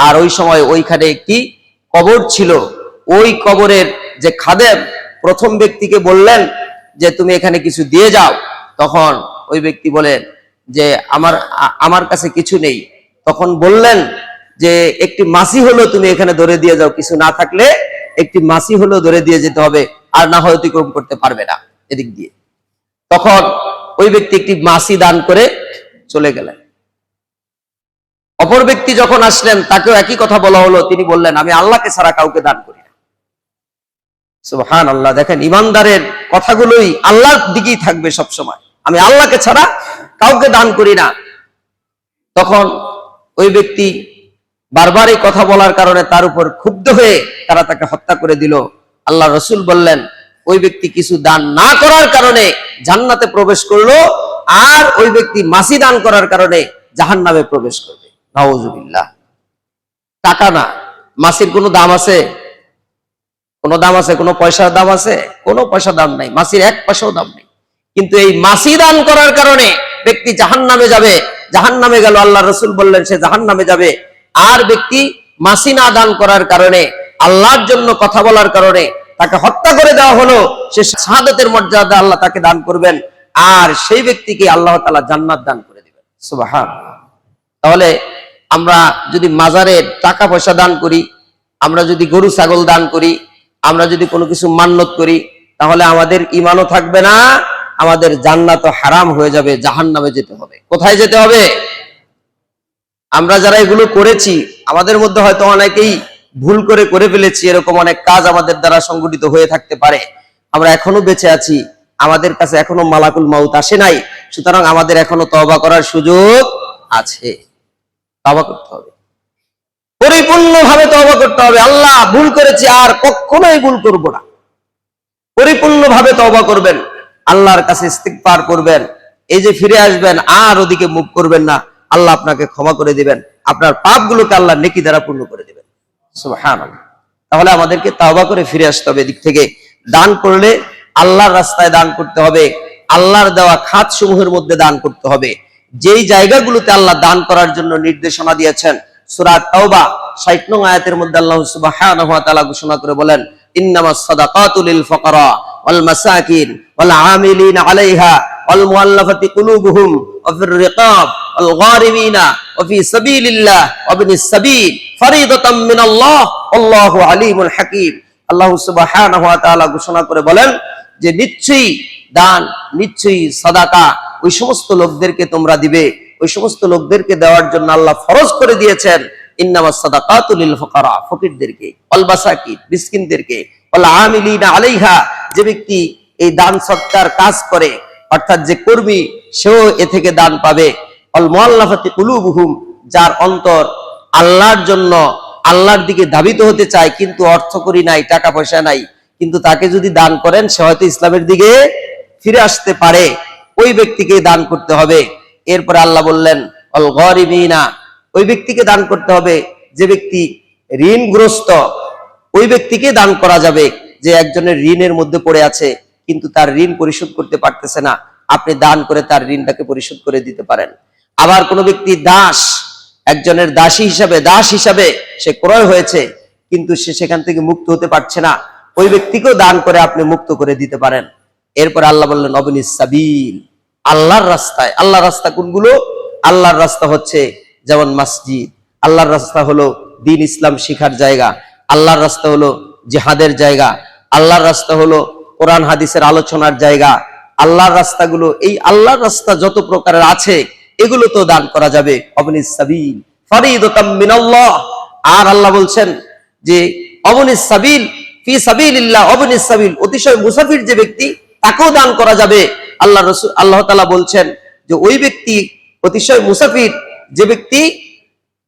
A: আর ওই সময় ওইখানে একটি কবর ছিল। ওই কবরের যে খাদেম প্রথম ব্যক্তিকে বললেন যে তুমি এখানে কিছু দিয়ে যাও। তখন ওই ব্যক্তি বলেন যে আমার কাছে কিছু নেই। তখন বললেন যে একটি মাছি হলো তুমি এখানে ধরে দিয়ে যাও, কিছু না থাকলে একটি মাছি হলো ধরে দিয়ে যেতে হবে, আর না হয় অতিক্রম করতে পারবে না এদিক দিয়ে। তখন ওই ব্যক্তি একটি মাছি দান করে চলে গেলেন। অপর ব্যক্তি যখন আসলেন তাকেও একই কথা বলা হলো। তিনি বললেন আমি আল্লাহকে ছাড়া কাউকে দান করি না। সুবহানাল্লাহ। দেখেন, ইমানদারের কথাগুলোই আল্লাহর দিকেই থাকবে সব সময়। আমি আল্লাহকে ছাড়া কাউকে দান করি না। তখন ওই ব্যক্তি বারবার এই কথা বলার কারণে তার উপর ক্ষুব্ধ হয়ে তারা তাকে হত্যা করে দিল। আল্লাহ রাসূল বললেন ওই ব্যক্তি কিছু দান না করার কারণে জান্নাতে প্রবেশ করলো, আর ওই ব্যক্তি মাছি দান করার কারণে জাহান্নামে প্রবেশ করবে। নাউযুবিল্লাহ। টাকা না, মাছির কোনো দাম আছে? কোনো দাম আছে? কোনো পয়সার দাম আছে? কোনো পয়সা দাম নাই, মাছির 1 পয়সাও দাম নেই। কিন্তু এই মাছি দান করার কারণে ব্যক্তি জাহান্নামে যাবে। জাহান্নামে গেল, আল্লাহ রাসূল বললেন সে জাহান্নামে যাবে। আর ব্যক্তি মাছি না দান করার কারণে, আল্লাহর জন্য কথা বলার কারণে তাকে হত্যা করে দেওয়া হলো, সে শাহাদাতের মর্যাদা আল্লাহ তাকে দান করবেন, আর সেই ব্যক্তিকে আল্লাহ তাআলা জান্নাত দান করে দিবেন। সুবহানাল্লাহ। তাহলে আমরা যদি মাজারে টাকা পয়সা দান করি, আমরা যদি গরু ছাগল দান করি, আমরা যদি কোনো কিছু মান্নত করি, তাহলে আমাদের ঈমানও থাকবে না, আমাদের জান্নাতও হারাম হয়ে যাবে, জাহান্নামে যেতে হবে। কোথায় যেতে হবে? আমরা যারা এগুলো করেছি, আমাদের মধ্যে হয়তো অনেকেই ভুল করে ফেলেছি, এরকম অনেক কাজ আমাদের দ্বারা সংগঠিত হয়ে থাকতে পারে। আমরা এখনো বেঁচে আছি, আমাদের কাছে এখনো মালাকুল মাউত আসে নাই, সুতরাং আমাদের এখনো তওবা করার সুযোগ আছে। তওবা করতে হবে, পরিপূর্ণভাবে তওবা করতে হবে। আল্লাহ, ভুল করেছি, আর কখনোই ভুল করব না। পরিপূর্ণভাবে তওবা করবেন, আল্লাহর কাছে ইস্তিগফার করবেন। এই যে ফিরে আসবেন, আর ওদিকে মুখ করবেন না। আল্লাহ আপনাকে ক্ষমা করে দিবেন, আপনার পাপগুলোকে আল্লাহ নেকি দ্বারা পূর্ণ করে দিবেন। সুবহানাল্লাহ। তাহলে আমাদেরকে তওবা করে ফিরে আসতে হবে। এদিক থেকে দান করলে আল্লাহর রাস্তায় দান করতে হবে, আল্লাহর দেওয়া খাত সমূহের মধ্যে দান করতে হবে। যেই জায়গাগুলোতে আল্লাহ দান করার জন্য নির্দেশনা দিয়েছেন, সূরা তাওবা ৬০ নং আয়াতের মধ্যে আল্লাহ সুবহানাহু ওয়া তাআলা ঘোষণা করে বলেন, ইন্নামাস সাদাকাতু লিল ফুকারা ওয়াল মাসাকিন ওয়াল আমিলিনা আলাইহা ওয়াল মুআল্লাফাতি কুলুবুহুম ওয়া ফির রিকাব ওয়াল গারিমিনা ওয়া ফি সাবিলিল্লাহ ওয়া ইবনিস সাবিল ফরিদাতাম মিনাল্লাহ আল্লাহু আলিমুল হাকীম। আল্লাহ সুবহানাহু ওয়া তাআলা ঘোষণা করে বলেন যে নিশ্চয়ই দান, নিশ্চয়ই সাদাকা ওই সমস্ত লোকদেরকে তোমরা দিবে, ওই সমস্ত লোকদেরকে দেওয়ার জন্য আল্লাহ ফরজ করে দিয়েছেন। ইন্নামাস সাদাকাতু লিল ফুকারা, ফকিরদেরকে, ওয়াল মাসাকিন, মিসকিনদেরকে, ওয়াল আমিলিনা আলাইহা, যে ব্যক্তি এই দান সৎকার কাজ করে, অর্থাৎ যে কর্মী, সেও এ থেকে দান পাবে। ওয়াল মুআল্লাফাতি কুলুবুহুম, যার অন্তর আল্লাহর জন্য, আল্লাহর দিকে ধাবিত হতে চায়, কিন্তু অর্থ করি নাই, টাকা পয়সা নাই, কিন্তু তাকে যদি দান করেন, সে হয়তো ইসলামের দিকে ফিরে আসতে পারে, ওই ব্যক্তিকে দান করতে হবে। এরপরে আল্লাহ বললেন অল গরিমিনা, ওই ব্যক্তিকে দান করতে হবে যে ব্যক্তি ঋণগ্রস্ত, ওই ব্যক্তিকে দান করা যাবে। যে একজনের ঋণের মধ্যে পড়ে আছে, কিন্তু তার ঋণ পরিশোধ করতে পারতেছে না, আপনি দান করে তার ঋণটাকে পরিশোধ করে দিতে পারেন। আবার কোন ব্যক্তি দাস, একজনের দাসী হিসাবে, দাস হিসাবে সে ক্রয় হয়েছে, কিন্তু সে সেখান থেকে মুক্ত হতে পারছে না, ওই ব্যক্তিকেও দান করে আপনি মুক্ত করে দিতে পারেন। এরপর আল্লাহ বললেন অবনিস সাবিল, আল্লাহর রাস্তায়। আল্লাহর রাস্তা কোনগুলো? আল্লাহর রাস্তা হচ্ছে যেমন মসজিদ, আল্লাহর রাস্তা হলো দ্বীন ইসলাম শিখার জায়গা, আল্লাহর রাস্তা হলো জিহাদের জায়গা, আল্লাহর রাস্তা হলো কোরআন হাদিসের আলোচনার জায়গা। আল্লাহর রাস্তাগুলো, এই আল্লাহর রাস্তা যত প্রকারের আছে, এগুলো তো দান করা যাবে। অবনিস সাবিল ফরিদাতাম মিনাল্লাহ। আর আল্লাহ বলছেন যে অবনিস সাবিল ফি সাবিলিল্লাহ, অবনিস সাবিল, অতিশয় মুসাফির যে ব্যক্তি, তাকেও দান করা যাবে। আল্লাহ রাসূল, আল্লাহ তাআলা বলছেন যে ওই ব্যক্তি অতিশয় মুসাফির, যে ব্যক্তি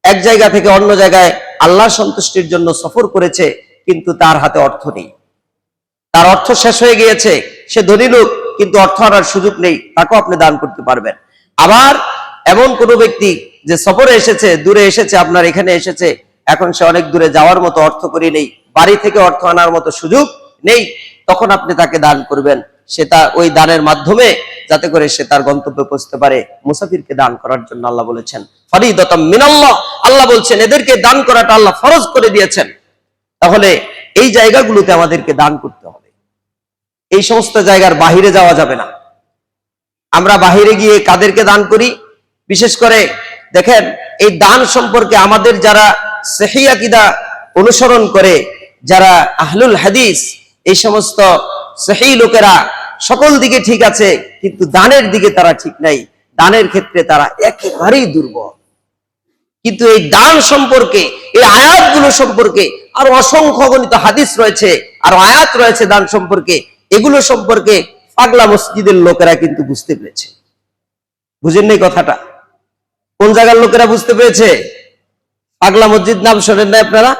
A: এক জায়গা থেকে অন্য জায়গায় আল্লাহর সন্তুষ্টির জন্য সফর করেছে, কিন্তু তার হাতে অর্থ নেই, তার অর্থ শেষ হয়ে গিয়েছে, সে ধনী লোক, কিন্তু অর্থ আনার সুযোগ নেই, তাকেও আপনি দান করতে পারবেন। আবার এমন কোন ব্যক্তি যে সফরে এসেছে, দূরে এসেছে, আপনার এখানে এসেছে, এখন সে অনেক দূরে যাওয়ার মতো অর্থ করি নেই, বাড়ি থেকে অর্থ আনার মতো সুযোগ নেই, তখন আপনি তাকে দান করবেন। সেটা ওই দানের মাধ্যমে যাতে করে সে তার গন্তব্যে পৌঁছতে পারে। মুসাফিরকে দান করার জন্য আল্লাহ বলেছেন ফরিদাতাম মিনাল্লাহ, আল্লাহ বলছেন এদেরকে দান করাটা আল্লাহ ফরজ করে দিয়েছেন। তাহলে এই জায়গাগুলোতে আমাদেরকে দান করতে হবে, এই সমস্ত জায়গার বাহিরে যাওয়া যাবে না। আমরা বাহিরে গিয়ে কাদেরকে দান করি? বিশেষ করে দেখেন, এই দান সম্পর্কে আমাদের যারা সহিহ আকীদা অনুসরণ করে, যারা আহলুল হাদিস, এই সমস্ত সহিহ লোকেরা সকল দিকে ঠিক আছে, কিন্তু দানের দিকে তারা ঠিক নাই, দানের ক্ষেত্রে তারা একেবারেই দুর্বল। কিন্তু এই দান সম্পর্কে, এই আয়াতগুলো সম্পর্কে আর অসংখ্য গণিত হাদিস রয়েছে, আর আয়াত রয়েছে দান সম্পর্কে, এগুলো সম্পর্কে পাগলা মসজিদের লোকেরা কিন্তু বুঝতে পেরেছে। বুঝেন নাই কথাটা? কোন জায়গার লোকেরা বুঝতে পেরেছে? পাগলা মসজিদ নাম শোনেন না আপনারা?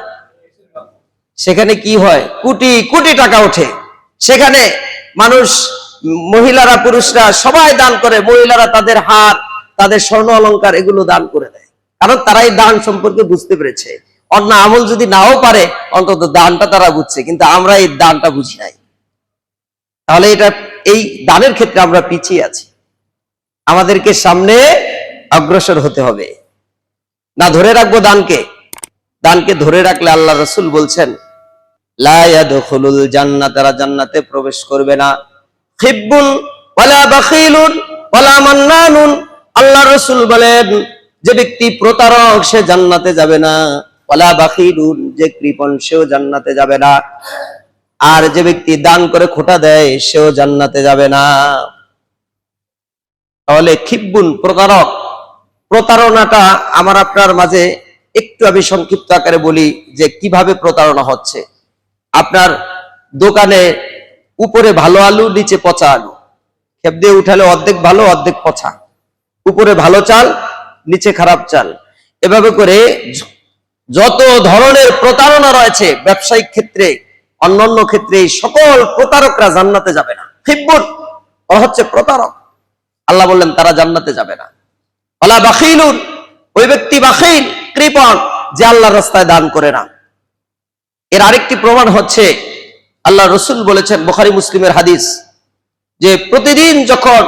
A: সেখানে কি হয়? কোটি কোটি টাকা ওঠে। সেখানে মানুষ, মহিলারা পুরুষরা সবাই দান করে, মহিলারা তাদের হার, তাদের স্বর্ণ অলংকার এগুলো দান করে দেয়, কারণ তারা এই দান সম্পর্কে বুঝতে পেরেছে। অন্য আমল যদি নাও পারে, অন্তত দানটা তারা বুঝছে, কিন্তু আমরা এই দানটা বুঝি নাই। তাহলে এটা, এই দানের ক্ষেত্রে আমরা পিছিয়ে আছি। আমাদেরকে সামনে অগ্রসর হতে হবে। না ধরে রাখবো দানকে? দানকে ধরে রাখলে আল্লাহ রাসূল বলছেন লা ইয়াদখুলুল জান্নাত, তারা জান্নাতে প্রবেশ করবে না। খিব্বুন ওয়ালা বাখিলুন ওয়ালা মান্নানুন, আল্লাহ রাসূল বলেন যে ব্যক্তি প্রতারক সে জান্নাতে যাবে না, ওয়ালা বাখিলুন, যে কৃপণ সেও জান্নাতে যাবে না, আর যে ব্যক্তি দান করে খোটা দেয় সেও জান্নাতে যাবে না। তাহলে খিব্বুন, প্রতারক, প্রতারণাটা আমার আপনার মাঝে একটু আমি সংক্ষিপ্ত আকারে বলি যে কিভাবে প্রতারণা হচ্ছে। আপনার দোকানে উপরে ভালো আলু, নিচে পচা আলু, খেপ দিয়ে উঠালে অর্ধেক ভালো অর্ধেক পচা, উপরে ভালো চাল, নিচে খারাপ চাল। এভাবে করে যত ধরনের প্রতারণা রয়েছে ব্যবসায়িক ক্ষেত্রে, অন্যান্য ক্ষেত্রে, এই সকল প্রতারকরা জান্নাতে যাবে না। খিব্বুর, ওরা হচ্ছে প্রতারক। আল্লাহ বললেন তারা জান্নাতে যাবে না। ওয়ালা বাখিলুন, ওই ব্যক্তি বাখিল, কৃপণ, যে আল্লাহর রাস্তায় দান করে না। এর আরেকটি প্রমাণ হচ্ছে আল্লাহ রসুল বলেছেন, বুখারী মুসলিমের হাদিস, যে প্রতিদিন যখন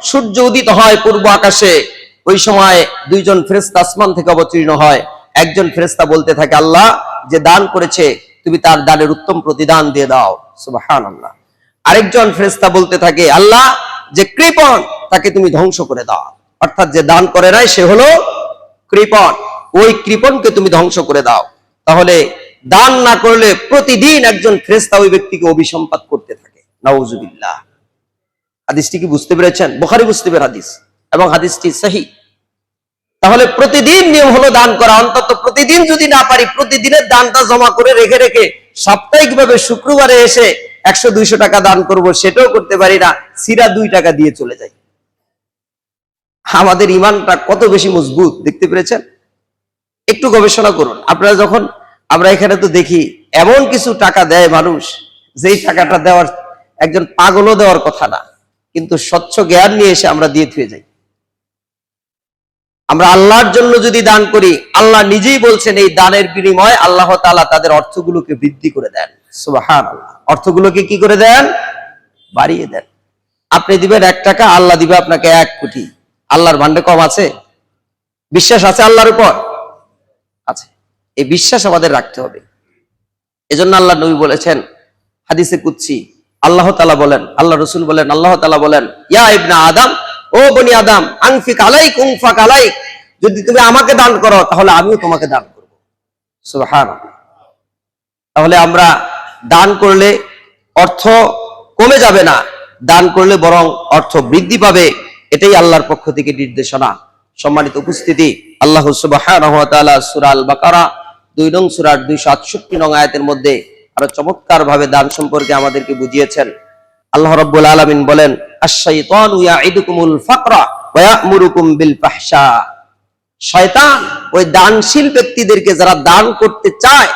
A: সূর্য উদিত হয় পূর্ব আকাশে, ওই সময় দুইজন ফেরেশতা আসমান থেকে অবতীর্ণ হয়। একজন ফেরেশতা বলতে থাকে, আল্লাহ যে দান করেছে তুমি তার দানের উত্তম প্রতিদান দিয়ে দাও, সুবহানাল্লাহ। আরেকজন ফেরেশতা বলতে থাকে, আল্লাহ যে কৃপণ তাকে তুমি ধ্বংস করে দাও, অর্থাৎ যে দান করে নাই সে হলো কৃপণ, ওই কৃপণকে তুমি ধ্বংস করে দাও। তাহলে দান না করলে প্রতিদিন একজন ফেরেশতা ওই ব্যক্তিকে অভিসম্পাত করতে থাকে। নাউজুবিল্লাহ। হাদিসটি কি বুঝতে পেরেছেন? বুখারী মুসলিমের হাদিস এবং হাদিসটি সহিহ। তাহলে প্রতিদিন নিয়ম হলো দান করা। অন্তত প্রতিদিন যদি না পারি, প্রতিদিনের দানটা জমা করে রেখে রেখে সাপ্তাহিক ভাবে শুক্রবারে এসে 100-200 টাকা দান করব, সেটাও করতে পারি না, সিরা 2 টাকা দিয়ে চলে যাই। আমাদের ইমানটা কত বেশি মজবুত দেখতে পেরেছেন? একটু গবেষণা করুন আপনারা। যখন আমরা এখানে তো দেখি এমন কিছু টাকা দেয় মানুষ, যেই টাকাটা দেওয়ার একজন পাগলও দেওয়ার কথা না, কিন্তু স্বচ্ছ জ্ঞান নিয়ে এসে আমরা দিয়ে থুয়ে যাই। আমরা আল্লাহর জন্য যদি দান করি, আল্লাহ নিজেই বলছেন এই দানের বিনিময়ে আল্লাহ তাআলা তাদের অর্থগুলোকে বৃদ্ধি করে দেন। সুবহানাল্লাহ। অর্থগুলোকে কি করে দেন? বাড়িয়ে দেন। আপনি দিবেন 1 টাকা, আল্লাহ দিবে আপনাকে 1 কোটি। আল্লাহর ভান্ডে কম আছে? বিশ্বাস আছে আল্লাহর উপর? আছে। এই বিশ্বাস আমাদের রাখতে হবে। এজন্য আল্লাহ নবী বলেছেন হাদিসে কুদসি, আল্লাহ তাআলা বলেন, আল্লাহ রাসূল বলেন, আল্লাহ তাআলা বলেন, ইয়া ইবনে আদম, ও বনি আদম, আনফিক আলাইক উনফাক আলাইক, যদি তুমি আমাকে দান করো তাহলে আমিও তোমাকে দান করব। সুবহানাল্লাহ। তাহলে আমরা দান করলে অর্থ কমে যাবে না, দান করলে বরং অর্থ বৃদ্ধি পাবে। এটাই আল্লাহর পক্ষ থেকে নির্দেশনা। সম্মানিত উপস্থিতি, আল্লাহ সুবহানাহু ওয়া তাআলা সূরা আল বাকারা 2 নং সূরার 268 নং আয়াতের মধ্যে আরো চমৎকার ভাবে দান সম্পর্কে আমাদেরকে বুঝিয়েছেন। আল্লাহ রাব্বুল আলামিন বলেন, আশ-শাইতানু ইয়াইদুকুমুল ফাকরা ওয়া ইয়া'মুরুকুম বিল ফাহশা। শয়তান ওই দানশীল ব্যক্তিদেরকে, যারা দান করতে চায়,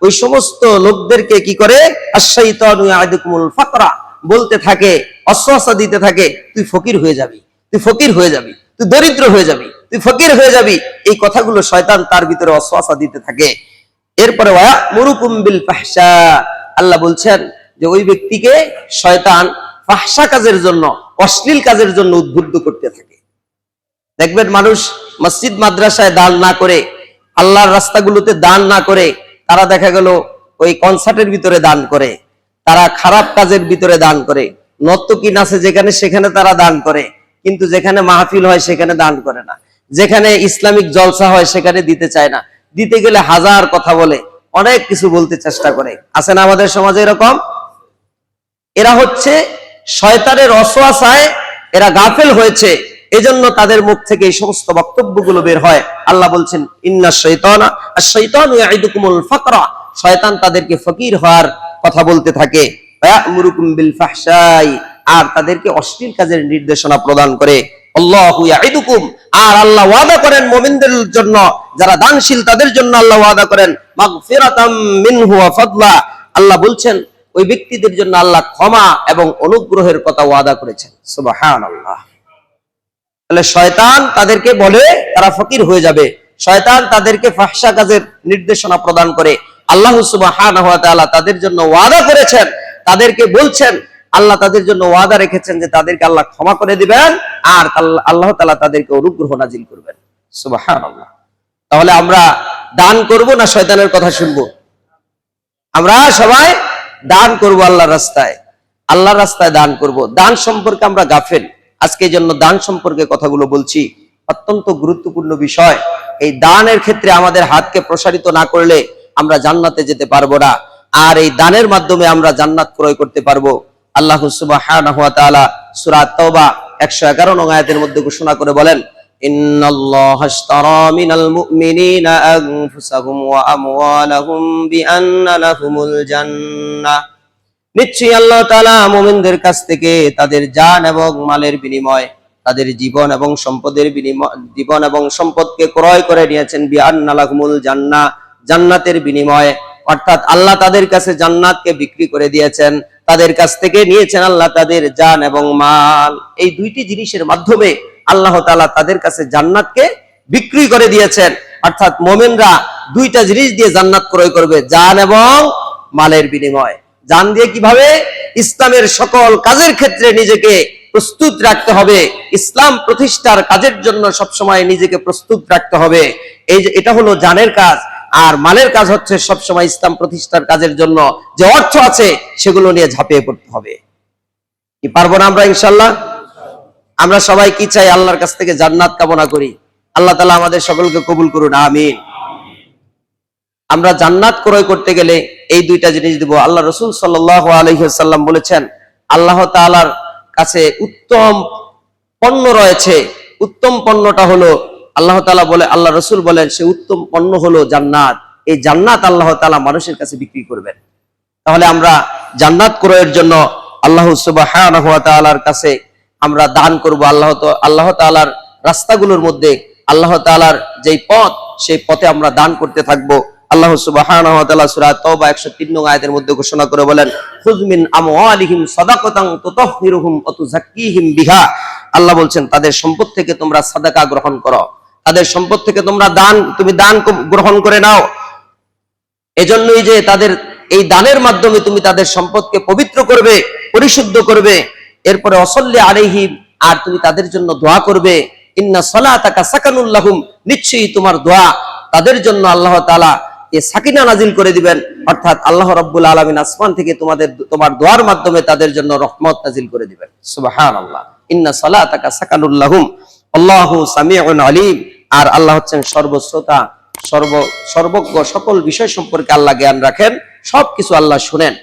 A: ওই সমস্ত লোকদেরকে কি করে? আশ-শাইতানু ইয়াইদুকুমুল ফাকরা বলতে থাকে, অসওয়াসা দিতে থাকে, তুই ফকির হয়ে যাবি, তুই ফকির হয়ে যাবি, তুই দরিদ্র হয়ে যাবি, তুই ফকির হয়ে যাবি। এই কথাগুলো শয়তান তার ভিতরে অসওয়াসা দিতে থাকে। এরপরে ওয়া ইয়া'মুরুকুম বিল ফাহশা, আল্লাহ বলছেন যে ওই ব্যক্তিকে শয়তান ফাহশা কাজের জন্য, অশ্লীল কাজের জন্য উদ্বুদ্ধ করতে থাকে। দেখবেন মানুষ মসজিদ মাদ্রাসায় দান না করে, আল্লাহর রাস্তাগুলোতে দান না করে, তারা দেখা গেল ওই কনসার্টের ভিতরে দান করে, তারা খারাপ কাজের ভিতরে দান করে, নর্তকী নাচে যেখানে সেখানে তারা দান করে, কিন্তু যেখানে মাহফিল হয় সেখানে দান করে না, যেখানে ইসলামিক জলসা হয় সেখানে দিতে চায় না, দিতে গেলে হাজার কথা বলে, অনেক কিছু বলতে চেষ্টা করে। আছে না আমাদের সমাজে এরকম? এরা হচ্ছে শয়তানের অসওয়াসায় এরা গাফেল হয়েছে, এজন্য তাদের মুখ থেকে এই সমস্ত বক্তব্যগুলো বের হয়। আল্লাহ বলছেন, ইন্নাশ শাইতানা আশ-শাইতানু ইয়াইদুকুমুল ফাকরা, শয়তান তাদেরকে ফকির হওয়ার কথা বলতে থাকে, ওয়া ইয়া'মুরুকুম বিল ফাহশাই, আর তাদেরকে অশ্লীল কাজের নির্দেশনা প্রদান করে। আল্লাহু ইয়াইদুকুম, আর আল্লাহ ওয়াদা করেন মুমিনদের জন্য, যারা দানশীল তাদের জন্য আল্লাহ ওয়াদা করেন মাগফিরাতাম মিনহু ওয়া ফাদলা, আল্লাহ বলছেন ওই ব্যক্তিদের জন্য আল্লাহ ক্ষমা এবং অনুগ্রহের কথা ওয়াদা করেছেন। সুবহানাল্লাহ। তাহলে শয়তান তাদেরকে বলে তারা ফকির হয়ে যাবে, শয়তান তাদেরকে ফাহশা কাজের নির্দেশনা প্রদান করে। আল্লাহ সুবহানাহু ওয়া তাআলা তাদের জন্য ওয়াদা করেছেন, তাদেরকে বলছেন, আল্লাহ তাদের জন্য ওয়াদা রেখেছেন যে তাদেরকে আল্লাহ ক্ষমা করে দিবেন, আর আল্লাহ তাআলা তাদেরকে অনুগ্রহ নাজিল করবেন। সুবহানাল্লাহ। তাহলে আমরা দান করব না শয়তানের কথা শুনবো? আমরা সবাই দান করব আল্লাহর রাস্তায়, আল্লাহর রাস্তায় দান করব। দান সম্পর্কে আমরা গাফেল। আজকে এই জন্য দান সম্পর্কে কথাগুলো বলছি, অত্যন্ত গুরুত্বপূর্ণ বিষয়। এই দানের ক্ষেত্রে আমাদের হাতকে প্রসারিত না করলে আমরা জান্নাতে যেতে পারবো না, আর এই দানের মাধ্যমে আমরা জান্নাত ক্রয় করতে পারবো। আল্লাহ সুবহানাহু ওয়া তাআলা সূরা আত-তাওবা 111 নং আয়াতের মধ্যে ঘোষণা করে বলেন, ইন্নাল্লাহা আশতারা মিনাল মুমিনিনা আনফুসাহুম ওয়া আমওয়ালাহুম বিআন্না লাহুমুল জান্নাহ, নিশ্চয়ই আল্লাহ তাআলা মুমিনদের কাছ থেকে তাদের জান এবং মালের বিনিময়ে তাদের জীবন এবং সম্পদের বিনিময়, জীবন এবং সম্পদকে ক্রয় করে নিয়েছেন বিআন্না লাহুমুল জান্নাহ, জান্নাতের বিনিময়ে। অর্থাৎ আল্লাহ তাদের কাছে জান্নাতকে বিক্রি করে দিয়েছেন, তাদের কাছ থেকে নিয়েছেন আল্লাহ তাদের জান এবং মাল। এই দুইটি জিনিসের মাধ্যমে আল্লাহ তাআলা তাদের কাছে জান্নাতকে বিক্রি করে দিয়েছেন। অর্থাৎ মুমিনরা দুইটা জিনিস দিয়ে জান্নাত ক্রয় করবে, জান এবং মালের বিনিময়। জান দিয়ে কিভাবে? ইসলামের সকল কাজের ক্ষেত্রে নিজেকে প্রস্তুত রাখতে হবে, ইসলাম প্রতিষ্ঠার কাজের জন্য সবসময় নিজেকে প্রস্তুত রাখতে হবে। এই যে এটা হলো জানের কাজ। আর মালের কাজ হচ্ছে সবসময় ইসলাম প্রতিষ্ঠার কাজের জন্য যে অর্থ আছে সেগুলো নিয়ে ঝাঁপিয়ে পড়তে হবে। কি পারবো না আমরা ইনশাআল্লাহ? আমরা সবাই কি চাই? আল্লাহর কাছ থেকে জান্নাত কামনা করি। আল্লাহ তাআলা আমাদের সকলকে কবুল করুন, আমিন। আমরা জান্নাত ক্রয় করতে গেলে এই দুইটা জিনিস দিব। আল্লাহ রাসূল সাল্লাল্লাহু আলাইহি ওয়াসাল্লাম বলেছেন, আল্লাহ তাআলার কাছে উত্তম পণ্য রয়েছে। উত্তম পণ্যটা হলো, আল্লাহ তাআলা বলে, আল্লাহ রাসূল বলেন, সে উত্তম পণ্য হলো জান্নাত। এই জান্নাত আল্লাহ তাআলা মানুষের কাছে বিক্রি করবেন। তাহলে আমরা জান্নাত ক্রয়ের জন্য আল্লাহ সুবহানাহু ওয়া তাআলার কাছে আমরা দান করব। আল্লাহ তাআলার রাস্তাগুলোর মধ্যে আল্লাহ তাআলার যেই পথ, সেই পথে আমরা দান করতে থাকবো। আল্লাহ সুবহানাহু ওয়া তাআলা সূরা তাওবা 103 নং আয়াতের মধ্যে ঘোষণা করে বলেন, খুয মিন আমওয়ালিহিম সাদাকাতান তুতাহহিরুহুম ওয়া তুযাক্কিহিম বিহা। আল্লাহ বলছেন, তাদের সম্পদ থেকে তোমরা সাদাকা গ্রহণ করো, তাদের সম্পদ থেকে তুমি দান গ্রহণ করে নাও। এজন্যই যে তাদের এই দানের মাধ্যমে তুমি তাদের সম্পদকে পবিত্র করবে, পরিশুদ্ধ করবে। এরপরে ওয়াসাল্লি আলাইহিম, আর তুমি তাদের জন্য দোয়া করবে। ইন্না সালাতাকা সাকানুল লাহুম, নিশ্চয়ই তোমার দোয়া তাদের জন্য আল্লাহ তাআলা সাকিনা নাজিল করে দিবেন। অর্থাৎ আল্লাহ রাব্বুল আলামিন আসমান থেকে তোমার দোয়ার মাধ্যমে তাদের জন্য রহমত নাজিল করে দিবেন। সুবহানাল্লাহ। ইন্না সালাতাকা সাকানুল লাহুম আল্লাহু সামিউন আলিম। আর আল্লাহ হচ্ছেন সর্বশ্রোতা, সর্বজ্ঞ, সকল বিষয় সম্পর্কে আল্লাহ জ্ঞান রাখেন, সবকিছু আল্লাহ শুনেন।